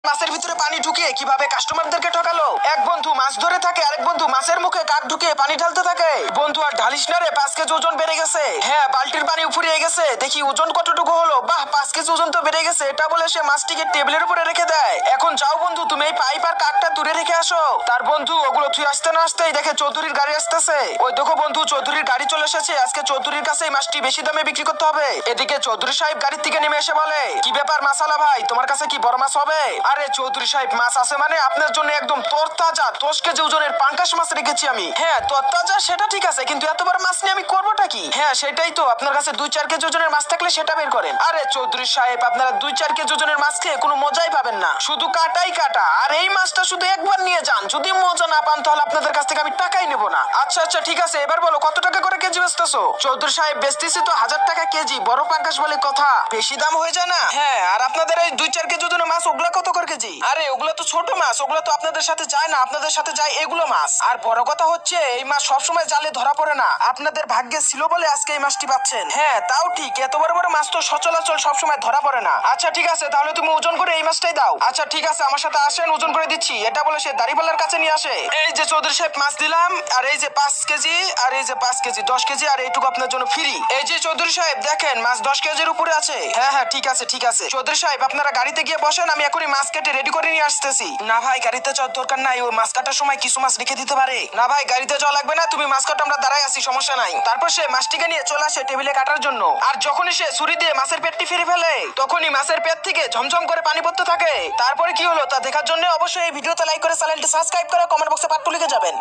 মাছের ভিতরে পানি ঢুকিয়ে কিভাবে কাস্টমারদেরকে ঠকালো। এক বন্ধু মাছ ধরে থাকে, আরেক বন্ধু মাছের মুখে কাক ঢুকিয়ে পানি ঢালতে থাকে। বন্ধু আর ঢালিস না রে, 5 কেজি ওজন বেড়ে গেছে। হ্যাঁ, বালতির পানি ফুরিয়ে গেছে, দেখি ওজন কতটুকু হলো। বাহ, 5 কেজি ওজন তো বেড়ে গেছে। এটা বলে সে মাছটিকে টেবিলের উপরে রেখে দেয়। এখন যাও বন্ধু, তুমি এই পাইপ আর কাকটা দূরে রেখে আসো। তার বন্ধু ওগুলো থুই আসতে না আসতেই দেখে চৌধুরীর গাড়ি আসতেছে। ওই দেখো বন্ধু, চৌধুরীর গাড়ি চলে এসেছে। আজকে চৌধুরীর কাছে এই মাছটি বেশি দামে বিক্রি করতে হবে। এদিকে চৌধুরী সাহেব গাড়ির থেকে নেমে এসে বলে, কি ব্যাপার মাসালা ভাই, তোমার কাছে কি বড় মাছ হবে? আরে চৌধুরী সাহেব, মাছ আছে মানে আপনার জন্য একদম তরতাজা 10 কেজি ওজনের পাঙ্কাশ মাছ রেখেছি আমি। হ্যাঁ, তরতাজা সেটা ঠিক আছে, কিন্তু এত বড় মাছ নিয়ে আমি করবোটা কি? হ্যাঁ সেটাই তো, আপনার কাছে 2-4 কেজি ওজনের মাছ থাকলে সেটা বের করেন। আরে চৌধুরী সাহেব, আপনারা 2-4 কেজি ওজনের মাছ খেয়ে কোনো মজাই পাবেন না, শুধু কাটাই কাটা। আর এই মাছটা শুধু একবার নিয়ে যান, যদি মজা না পান তাহলে আপনাদের কাছ থেকে আমি টাকাই নেব না। আচ্ছা আচ্ছা ঠিক আছে, এবার বলো কত টাকা করে কেজি বেচতেছো? চৌধুরী সাহেব, বেচতেছি তো 1000 টাকা কেজি, বড় পাঙ্কাশ বলে কথা, বেশি দাম হয়ে যায় না? হ্যাঁ, আর আপনাদের এই 2-4 কেজি ওজনের মাছ ওগুলা কত করে কেজি? আরে ওগুলো তো ছোট মাছ, ওগুলো তো আপনাদের সাথে যায় না, আপনাদের সাথে যায় এগুলো মাছ। আর বড় কথা হচ্ছে এই মাছ সবসময় জালে ধরা পড়ে না, আপনাদের ভাগ্যে ছিল বলে আজকে এই মাছটি পাচ্ছেন। হ্যাঁ তাও ঠিক, এত বড় বড় মাছ তো সচলাচল সবসময় ধরা পড়ে না। আচ্ছা ঠিক আছে, তাহলে তুমি ওজন করে এই মাছটাই দাও। আচ্ছা ঠিক আছে, আমার সাথে আসেন, ওজন করে দিচ্ছি। এটা বলে সে দাড়িপাল্লার কাছে নিয়ে আসে। এই যে চৌধুরী সাহেব, মাছ দিলাম, আর এই যে 5 কেজি, আর এই যে 5 কেজি, 10 কেজি, আর এইটুকু আপনার জন্য ফ্রি। এই যে চৌধুরী সাহেব দেখেন, মাছ 10 কেজির উপরে আছে। হ্যাঁ হ্যাঁ ঠিক আছে ঠিক আছে। চৌধুরী সাহেব, আপনারা গাড়িতে গিয়ে বসেন, আমি এখনই মাছ কেটে রেডি করে নিয়ে আসতেছি। না ভাই, গাড়িতে যাওয়ার দরকার নাই, ওই মাছ কাটার সময় কিছু মাছ রেখে দিতে পারে। না ভাই, গাড়িতে যাওয়া লাগবে না, তুমি মাছ কাটো, আমরা দাঁড়াই আছি, সমস্যা নাই। তারপর সে মাছটিকে নিয়ে চলে আসে টেবিলে কাটার জন্য। আর যখনই সে ছুরি দিয়ে মাছের পেটটি ফেরে ফেলে, তখনই মাছের পেট থেকে ঝমঝম করে পানি পড়তে থাকে। তারপরে কি হলো তা দেখার জন্য অবশ্যই এই ভিডিওতে লাইক করে চ্যানেলটি সাবস্ক্রাইব করে কমেন্ট বক্সে পার্ট 2 লিখে যাবেন।